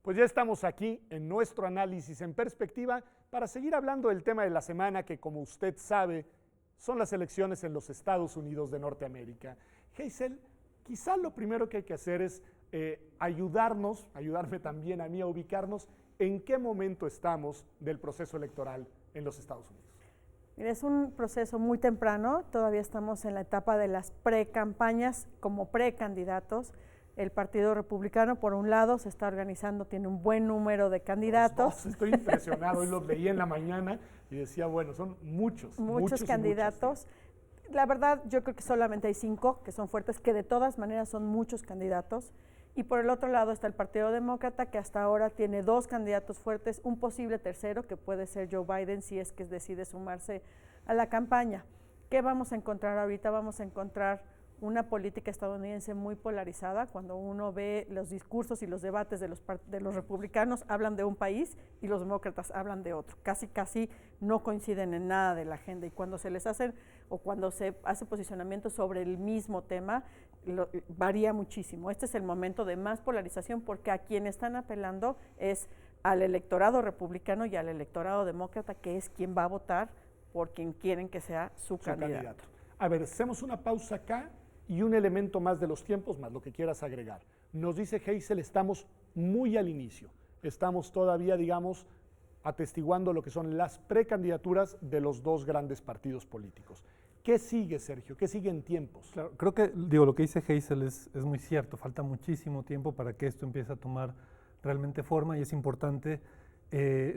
Pues ya estamos aquí en nuestro análisis en perspectiva para seguir hablando del tema de la semana que, como usted sabe, son las elecciones en los Estados Unidos de Norteamérica. Hazel, quizá lo primero que hay que hacer es ayudarme también a mí a ubicarnos en qué momento estamos del proceso electoral en los Estados Unidos. Mira, es un proceso muy temprano, todavía estamos en la etapa de las precampañas como precandidatos. El Partido Republicano, por un lado, se está organizando, tiene un buen número de candidatos. Estoy impresionado, hoy los leí en la mañana y decía, bueno, son muchos candidatos. Sí. La verdad, yo creo que solamente hay 5 que son fuertes, que de todas maneras son muchos candidatos. Y por el otro lado está el Partido Demócrata, que hasta ahora tiene 2 candidatos fuertes, un posible tercero, que puede ser Joe Biden, si es que decide sumarse a la campaña. ¿Qué vamos a encontrar ahorita? Vamos a encontrar una política estadounidense muy polarizada. Cuando uno ve los discursos y los debates de los republicanos, hablan de un país y los demócratas hablan de otro. Casi no coinciden en nada de la agenda, y cuando se les hacen o cuando se hace posicionamiento sobre el mismo tema, varía muchísimo. Este es el momento de más polarización, porque a quien están apelando es al electorado republicano y al electorado demócrata, que es quien va a votar por quien quieren que sea su candidato. A ver, hacemos una pausa acá y un elemento más de los tiempos, más lo que quieras agregar. Nos dice Hazel, estamos muy al inicio, estamos todavía, digamos, atestiguando lo que son las precandidaturas de los 2 grandes partidos políticos. ¿Qué sigue, Sergio? ¿Qué sigue en tiempos? Claro, creo que, lo que dice Hazel es muy cierto, falta muchísimo tiempo para que esto empiece a tomar realmente forma, y es importante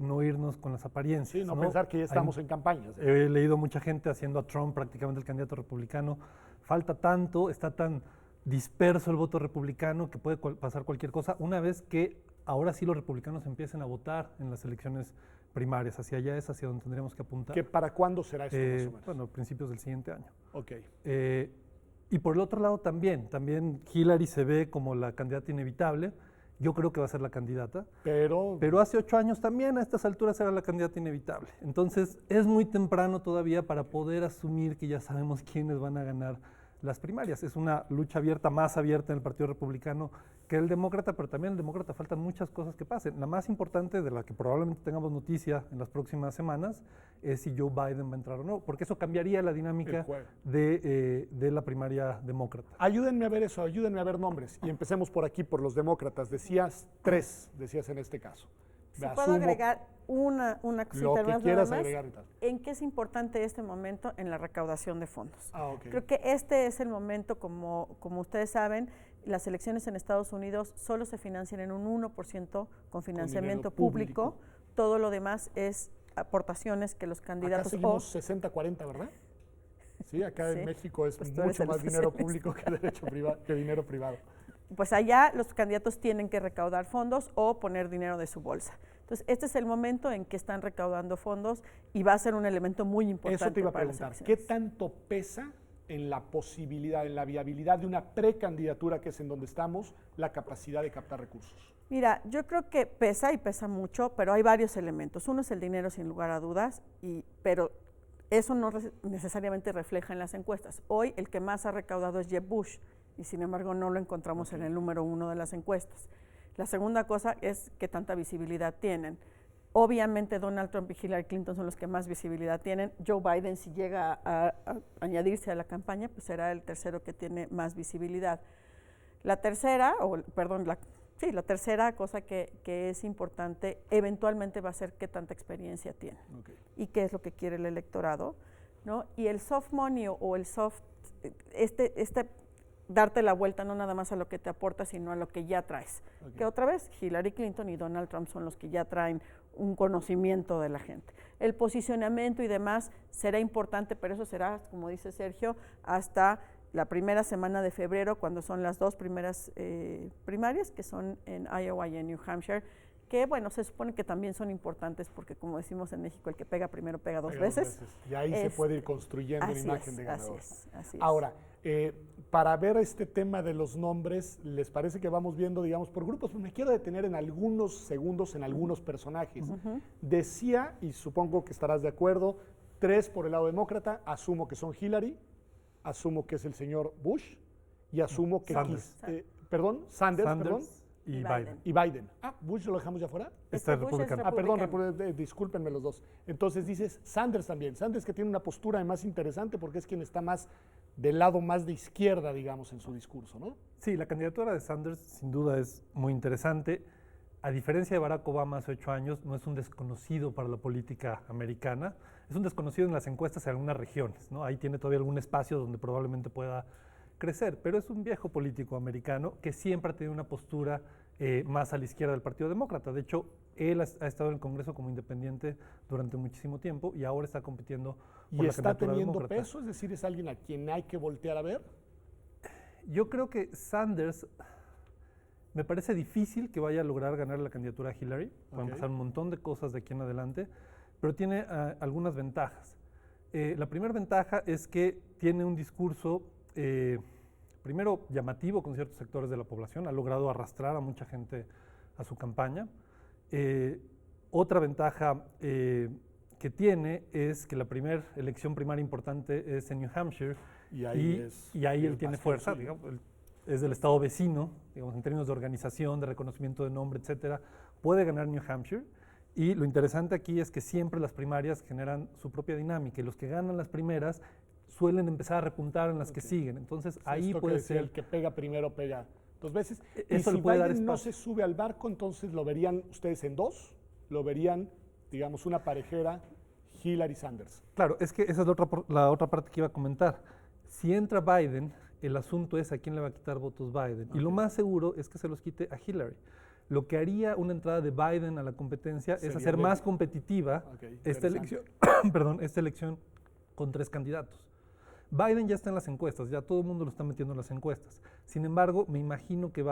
no irnos con las apariencias. Sí, no pensar que ya estamos en campañas. He leído mucha gente haciendo a Trump prácticamente el candidato republicano. Falta tanto, está tan disperso el voto republicano que puede pasar cualquier cosa, una vez que ahora sí los republicanos empiecen a votar en las elecciones primarias. Hacia allá es hacia donde tendríamos que apuntar. ¿Que para cuándo será esto más o menos? Bueno, principios del siguiente año. Ok. Y por el otro lado también Hillary se ve como la candidata inevitable. Yo creo que va a ser la candidata, pero hace 8 años también a estas alturas era la candidata inevitable. Entonces es muy temprano todavía para poder asumir que ya sabemos quiénes van a ganar las primarias. Es una lucha abierta, más abierta en el Partido Republicano que el Demócrata, pero también el Demócrata faltan muchas cosas que pasen. La más importante, de la que probablemente tengamos noticia en las próximas semanas, es si Joe Biden va a entrar o no, porque eso cambiaría la dinámica de la primaria demócrata. Ayúdenme a ver eso, ayúdenme a ver nombres, y empecemos por aquí, por los demócratas. Decías 3, decías en este caso. Si puedo agregar una cosita lo que más, quieras más, agregar y tal. ¿En qué es importante este momento? En la recaudación de fondos. Okay. Creo que este es el momento, como ustedes saben, las elecciones en Estados Unidos solo se financian en un 1% con financiamiento público. Todo lo demás es aportaciones que los candidatos... Acá seguimos 60-40, ¿verdad? Sí, acá en México es pues mucho más dinero público que dinero privado. Pues allá los candidatos tienen que recaudar fondos o poner dinero de su bolsa. Entonces, este es el momento en que están recaudando fondos y va a ser un elemento muy importante. Eso te iba a preguntar, ¿qué tanto pesa en la posibilidad, en la viabilidad de una precandidatura, que es en donde estamos, la capacidad de captar recursos? Mira, yo creo que pesa y pesa mucho, pero hay varios elementos. Uno es el dinero, sin lugar a dudas, pero eso no necesariamente refleja en las encuestas. Hoy el que más ha recaudado es Jeb Bush, y sin embargo no lo encontramos en el número 1 de las encuestas. La segunda cosa es qué tanta visibilidad tienen. Obviamente Donald Trump y Hillary Clinton son los que más visibilidad tienen. Joe Biden, si llega a añadirse a la campaña, pues será el tercero que tiene más visibilidad. La tercera cosa que es importante eventualmente va a ser qué tanta experiencia tiene y qué es lo que quiere el electorado, ¿no? Y el soft money o el soft, darte la vuelta no nada más a lo que te aporta, sino a lo que ya traes. Que otra vez, Hillary Clinton y Donald Trump son los que ya traen un conocimiento de la gente. El posicionamiento y demás será importante, pero eso será, como dice Sergio, hasta la primera semana de febrero, cuando son las 2 primeras primarias, que son en Iowa y en New Hampshire, que bueno, se supone que también son importantes porque, como decimos en México, el que pega primero pega dos veces. Y ahí se puede ir construyendo una imagen de ganador. Así es. Ahora, para ver este tema de los nombres, ¿les parece que vamos viendo, digamos, por grupos? Pues me quiero detener en algunos segundos, en algunos personajes. Decía, y supongo que estarás de acuerdo, 3 por el lado demócrata, asumo que son Hillary, asumo que es el señor Bush, y asumo que... Sanders. Sanders, perdón. y Biden. Y Biden. Bush lo dejamos ya fuera. Está Bush es republicano. republicano. Discúlpenme los dos. Entonces dices Sanders también. Sanders que tiene una postura además interesante porque es quien está más del lado más de izquierda, digamos, en su discurso, ¿no? Sí, la candidatura de Sanders sin duda es muy interesante. A diferencia de Barack Obama hace 8 años, no es un desconocido para la política americana, es un desconocido en las encuestas en algunas regiones, ¿no? Ahí tiene todavía algún espacio donde probablemente pueda crecer, pero es un viejo político americano que siempre ha tenido una postura más a la izquierda del Partido Demócrata. De hecho, él ha estado en el Congreso como independiente durante muchísimo tiempo y ahora está compitiendo por ¿Y la está candidatura teniendo demócrata. peso? Es decir, ¿es alguien a quien hay que voltear a ver? Yo creo que Sanders, me parece difícil que vaya a lograr ganar la candidatura a Hillary. Van a pasar un montón de cosas de aquí en adelante, pero tiene algunas ventajas. La primera ventaja es que tiene un discurso, primero, llamativo con ciertos sectores de la población. Ha logrado arrastrar a mucha gente a su campaña. Otra ventaja que tiene es que la primera elección primaria importante es en New Hampshire Y ahí él tiene fuerza, digamos, es del estado vecino, digamos, en términos de organización, de reconocimiento de nombre, etcétera, puede ganar New Hampshire. Y lo interesante aquí es que siempre las primarias generan su propia dinámica y los que ganan las primeras suelen empezar a repuntar en las que siguen. Entonces ahí puede ser el que pega primero pega 2 veces. Y Eso si le puede dar Biden no espacio. se sube al barco, entonces lo verían ustedes en 2, lo verían, digamos, una parejera Hillary Sanders. Claro, es que esa es la otra parte que iba a comentar. Si entra Biden, el asunto es a quién le va a quitar votos Biden. Y lo más seguro es que se los quite a Hillary. Lo que haría una entrada de Biden a la competencia es hacer más competitiva esta elección, esta elección con 3 candidatos. Biden ya está en las encuestas, ya todo el mundo lo está metiendo en las encuestas. Sin embargo, me imagino que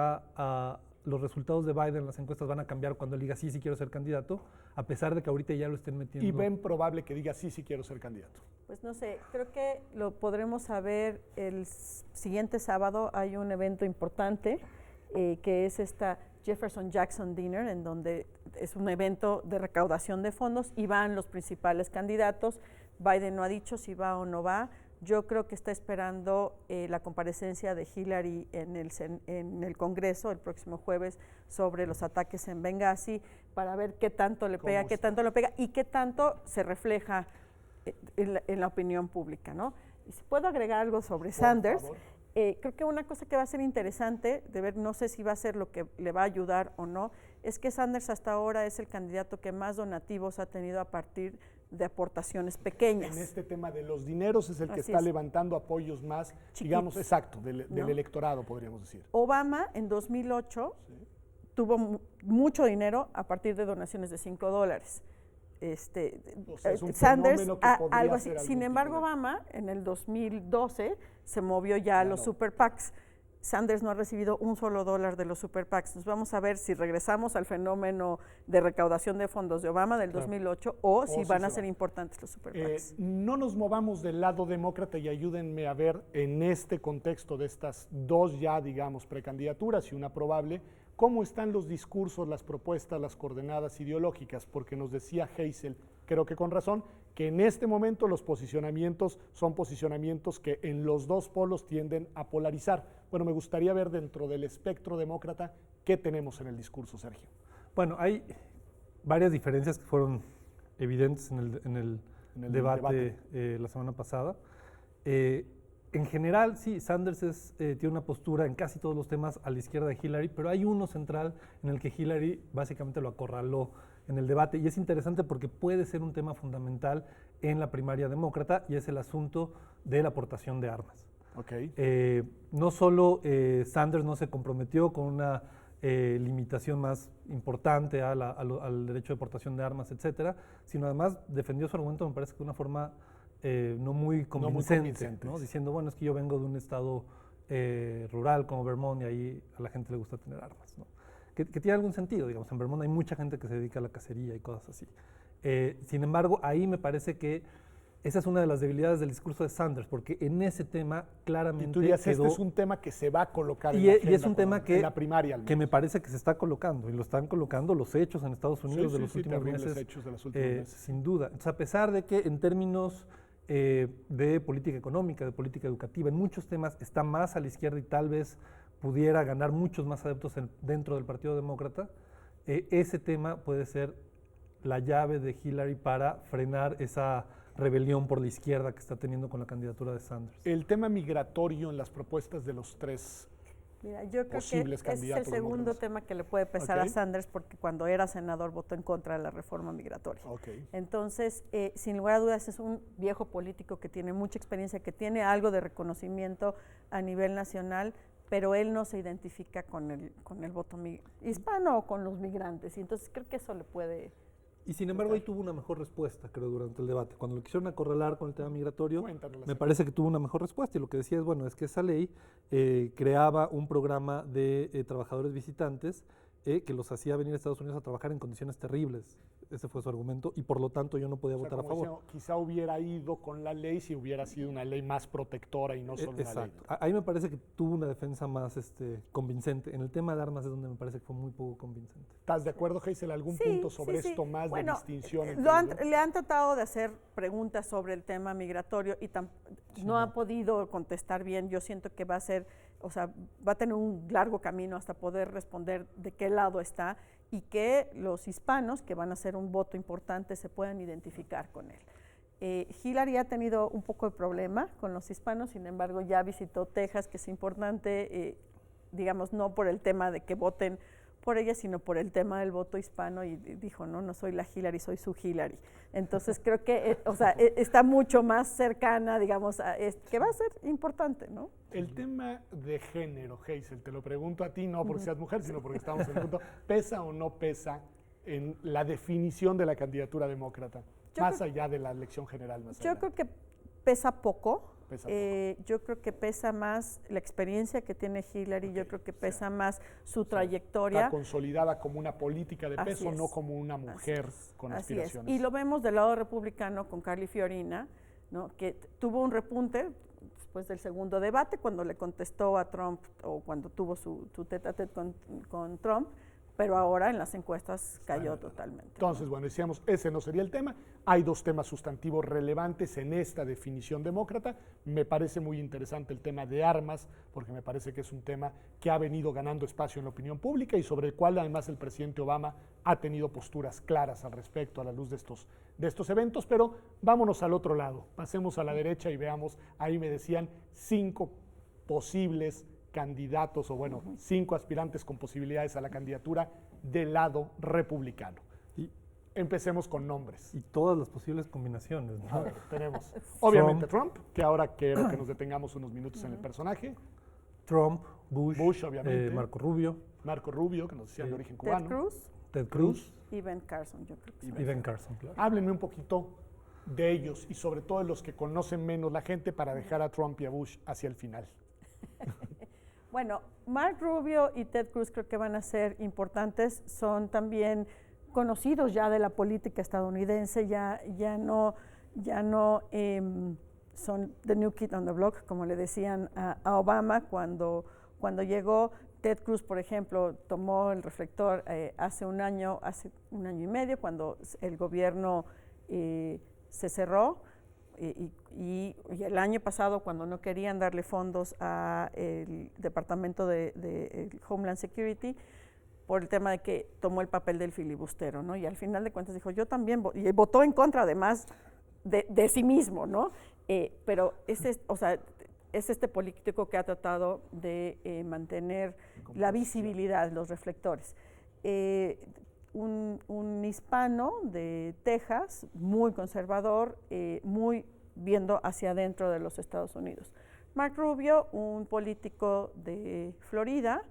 los resultados de Biden en las encuestas van a cambiar cuando él diga sí quiero ser candidato, a pesar de que ahorita ya lo estén metiendo. ¿Y ven probable que diga sí quiero ser candidato? Pues no sé, creo que lo podremos saber el siguiente sábado. Hay un evento importante que es esta Jefferson Jackson Dinner, en donde es un evento de recaudación de fondos y van los principales candidatos. Biden no ha dicho si va o no va. Yo creo que está esperando la comparecencia de Hillary en el Congreso el próximo jueves sobre los ataques en Benghazi para ver qué tanto le pega, y qué tanto se refleja en la opinión pública, ¿no? Y si puedo agregar algo sobre Sanders, creo que una cosa que va a ser interesante de ver, no sé si va a ser lo que le va a ayudar o no, es que Sanders hasta ahora es el candidato que más donativos ha tenido a partir de aportaciones pequeñas. En este tema de los dineros es el que Así está es. levantando apoyos más, Chiquitos, digamos, exacto, del ¿no? electorado, podríamos decir. Obama en 2008 tuvo mucho dinero a partir de donaciones de $5. O sea, es un Sanders, fenómeno que podría algo así. ser algún Sin embargo, tipo de- Obama en el 2012 se movió ya a los super PACs. Sanders no ha recibido un solo dólar de los super PACs. Nos vamos a ver si regresamos al fenómeno de recaudación de fondos de Obama del 2008 o si si van a se ser va. importantes los super PACs. No nos movamos del lado demócrata y ayúdenme a ver en este contexto de estas 2 ya, digamos, precandidaturas y una probable, cómo están los discursos, las propuestas, las coordenadas ideológicas, porque nos decía Hazel, creo que con razón, que en este momento los posicionamientos son posicionamientos que en los 2 polos tienden a polarizar. Bueno, me gustaría ver dentro del espectro demócrata qué tenemos en el discurso, Sergio. Bueno, hay varias diferencias que fueron evidentes en el debate la semana pasada. En general, sí, Sanders tiene una postura en casi todos los temas a la izquierda de Hillary, pero hay uno central en el que Hillary básicamente lo acorraló en el debate y es interesante porque puede ser un tema fundamental en la primaria demócrata y es el asunto de la aportación de armas. No solo Sanders no se comprometió con una limitación más importante al derecho de aportación de armas, etcétera, sino además defendió su argumento, me parece que de una forma no muy convincente, ¿no? Diciendo, bueno, es que yo vengo de un estado rural como Vermont y ahí a la gente le gusta tener armas, ¿no? Que tiene algún sentido, digamos, en Vermont hay mucha gente que se dedica a la cacería y cosas así. Sin embargo, ahí me parece que esa es una de las debilidades del discurso de Sanders, porque en ese tema claramente Y tú dirías, quedó, este es un tema que se va a colocar en y la es agenda un tema en la primaria, al que me menos. parece que se está colocando, y lo están colocando los hechos en Estados Unidos de los últimos terribles meses, hechos de los últimos meses. sin duda. Entonces, a pesar de que en términos de política económica, de política educativa, en muchos temas está más a la izquierda y tal vez pudiera ganar muchos más adeptos dentro del Partido Demócrata, ese tema puede ser la llave de Hillary para frenar esa rebelión por la izquierda que está teniendo con la candidatura de Sanders. El tema migratorio en las propuestas de los tres Mira, yo creo posibles que es el candidatos segundo demócratas. tema que le puede pesar a Sanders, porque cuando era senador votó en contra de la reforma migratoria. Entonces, sin lugar a dudas, es un viejo político que tiene mucha experiencia, que tiene algo de reconocimiento a nivel nacional, pero él no se identifica con el voto hispano o con los migrantes, y entonces creo que eso le puede... Y sin embargo, ahí tuvo una mejor respuesta, creo, durante el debate. Cuando lo quisieron acorralar con el tema migratorio, me parece que tuvo una mejor respuesta. Y lo que decía es, bueno, es que esa ley creaba un programa de trabajadores visitantes que los hacía venir a Estados Unidos a trabajar en condiciones terribles. Ese fue su argumento, y por lo tanto yo no podía votar a favor. Decía, quizá hubiera ido con la ley si hubiera sido una ley más protectora y no solo una ley. Exacto. Ahí me parece que tuvo una defensa más convincente. En el tema de armas es donde me parece que fue muy poco convincente. ¿Estás de acuerdo, Hazel? ¿Algún punto sobre esto más de distinción? Le han tratado de hacer preguntas sobre el tema migratorio y no ha podido contestar bien. Yo siento que va a tener un largo camino hasta poder responder de qué lado está, y que los hispanos, que van a ser un voto importante, se puedan identificar con él. Hillary ha tenido un poco de problema con los hispanos, sin embargo ya visitó Texas, que es importante, digamos, no por el tema de que voten por ella, sino por el tema del voto hispano, y dijo, no soy la Hillary, soy su Hillary. Entonces creo que está mucho más cercana, digamos, que va a ser importante, ¿no? El tema de género, Hazel, te lo pregunto a ti, no porque seas mujer, sino porque estamos en el punto, ¿pesa o no pesa en la definición de la candidatura demócrata, más allá de la elección general? Yo creo que pesa poco. Yo creo que pesa más la experiencia que tiene Hillary, yo creo que pesa más su trayectoria. Está consolidada como una política de peso, no como una mujer con aspiraciones. Y lo vemos del lado republicano con Carly Fiorina, ¿no? Que tuvo un repunte después del segundo debate, cuando le contestó a Trump, o cuando tuvo su tete-a-tete con Trump, pero ahora en las encuestas cayó totalmente. Entonces, bueno, decíamos, ese no sería el tema. Hay dos temas sustantivos relevantes en esta definición demócrata. Me parece muy interesante el tema de armas, porque me parece que es un tema que ha venido ganando espacio en la opinión pública y sobre el cual además el presidente Obama ha tenido posturas claras al respecto a la luz de estos eventos. Pero vámonos al otro lado, pasemos a la derecha y veamos, ahí me decían 5 posibles candidatos, o bueno, 5 aspirantes con posibilidades a la candidatura del lado republicano. Y empecemos con nombres. Y todas las posibles combinaciones, ¿no? A ver, tenemos obviamente Trump, que ahora quiero que nos detengamos unos minutos en el personaje. Trump, Bush, obviamente. Marco Rubio. Marco Rubio, que nos decía de origen cubano. Ted Cruz. Y Ben Carson, yo creo que sí. Y Ben Carson, claro. Háblenme un poquito de ellos y sobre todo de los que conocen menos la gente, para dejar a Trump y a Bush hacia el final. Bueno, Mark Rubio y Ted Cruz creo que van a ser importantes, son también conocidos ya de la política estadounidense, ya no son the new kid on the block, como le decían a Obama cuando llegó. Ted Cruz, por ejemplo, tomó el reflector hace un año y medio, cuando el gobierno se cerró. Y el año pasado, cuando no querían darle fondos al Departamento de Homeland Security, por el tema de que tomó el papel del filibustero, ¿no? Y al final de cuentas dijo, yo también, y votó en contra además de sí mismo, ¿no? Pero es este político que ha tratado de mantener la visibilidad, los reflectores. Un hispano de Texas, muy conservador, muy viendo hacia adentro de los Estados Unidos. Mark Rubio, un político de Florida,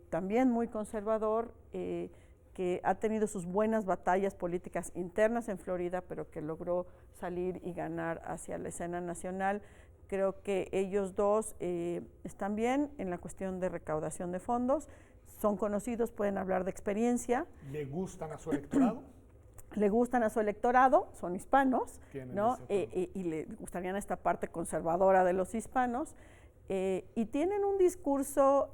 también muy conservador, que ha tenido sus buenas batallas políticas internas en Florida, pero que logró salir y ganar hacia la escena nacional. Creo que ellos dos están bien en la cuestión de recaudación de fondos. Son conocidos, pueden hablar de experiencia. ¿Le gustan a su electorado? Le gustan a su electorado, son hispanos, ¿no? Y le gustarían esta parte conservadora de los hispanos. Y tienen un discurso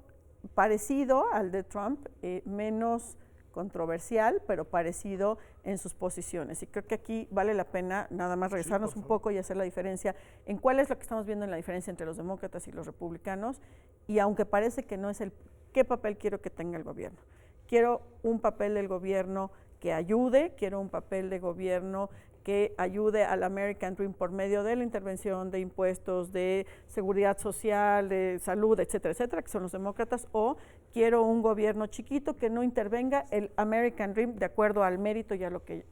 parecido al de Trump, menos controversial, pero parecido en sus posiciones. Y creo que aquí vale la pena nada más regresarnos un poco y hacer la diferencia en cuál es lo que estamos viendo en la diferencia entre los demócratas y los republicanos. Y aunque parece que no es el qué papel quiero que tenga el gobierno. Quiero un papel del gobierno que ayude, quiero un papel de gobierno que ayude al American Dream por medio de la intervención de impuestos, de seguridad social, de salud, etcétera, etcétera, que son los demócratas, o quiero un gobierno chiquito que no intervenga el American Dream de acuerdo al mérito y a lo que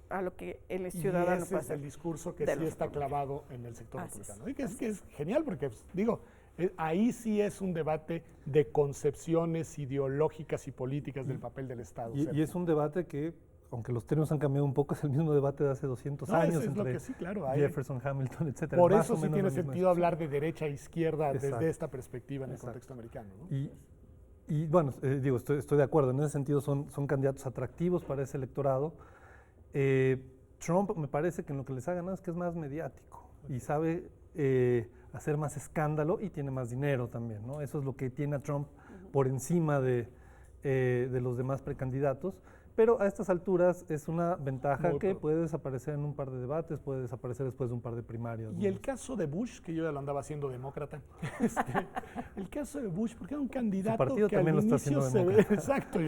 el ciudadano puede hacer. Ese es el discurso que sí está clavado en el sector republicano. Y que es genial porque, digo, ahí sí es un debate de concepciones ideológicas y políticas del papel del Estado. Y es un debate que, aunque los términos han cambiado un poco, es el mismo debate de hace 200 años entre Jefferson, Hamilton, etcétera. Por eso sí tiene sentido hablar de derecha e izquierda desde esta perspectiva en el contexto americano, ¿no? Y bueno, digo, estoy de acuerdo, en ese sentido son candidatos atractivos para ese electorado. Trump me parece que en lo que les ha ganado es que es más mediático y sabe hacer más escándalo y tiene más dinero también, ¿no? Eso es lo que tiene a Trump por encima de los demás precandidatos. Pero a estas alturas es una ventaja que puede desaparecer en un par de debates, puede desaparecer después de un par de primarias. Y el caso de Bush, que yo ya lo andaba haciendo demócrata, el caso de Bush, porque era un candidato Su partido que también al lo está inicio haciendo demócrata. Exacto,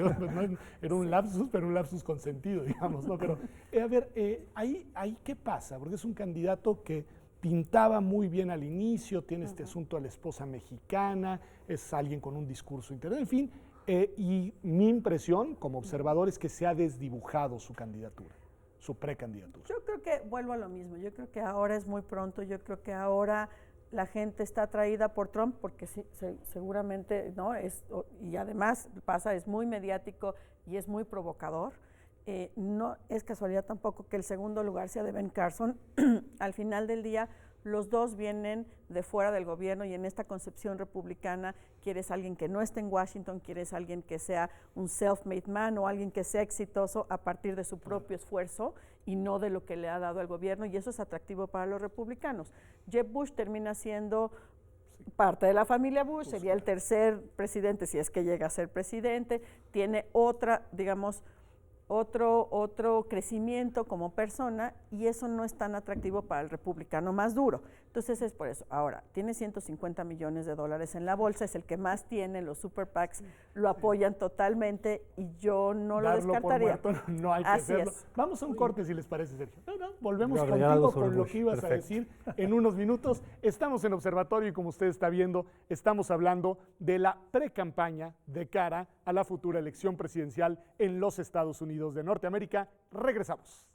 era un lapsus, pero un lapsus consentido, digamos, ¿no? Pero, a ver, ahí ¿qué pasa? Porque es un candidato que pintaba muy bien al inicio, tiene este asunto de la esposa mexicana, es alguien con un discurso interior, en fin. Y mi impresión como observador es que se ha desdibujado su candidatura, su precandidatura. Yo creo que vuelvo a lo mismo, yo creo que ahora es muy pronto, yo creo que ahora la gente está atraída por Trump porque sí, seguramente, ¿no? Y además es muy mediático y es muy provocador. No es casualidad tampoco que el segundo lugar sea de Ben Carson. Al final del día, los dos vienen de fuera del gobierno y en esta concepción republicana quieres alguien que no esté en Washington, quieres alguien que sea un self-made man o alguien que sea exitoso a partir de su propio esfuerzo y no de lo que le ha dado al gobierno, y eso es atractivo para los republicanos. Jeb Bush termina siendo parte de la familia Bush, sería el tercer presidente si es que llega a ser presidente, tiene otra, digamos, otro crecimiento como persona, y eso no es tan atractivo para el republicano más duro. Entonces es por eso. Ahora, tiene $150 millones en la bolsa, es el que más tiene, los super PACs lo apoyan totalmente y yo no lo descartaría. Por muerto, no hay que hacerlo. Vamos a un corte si les parece, Sergio. Volvemos contigo con lo que ibas a decir en unos minutos. Estamos en Observatorio y como usted está viendo, estamos hablando de la precampaña de cara a la futura elección presidencial en los Estados Unidos de Norteamérica. Regresamos.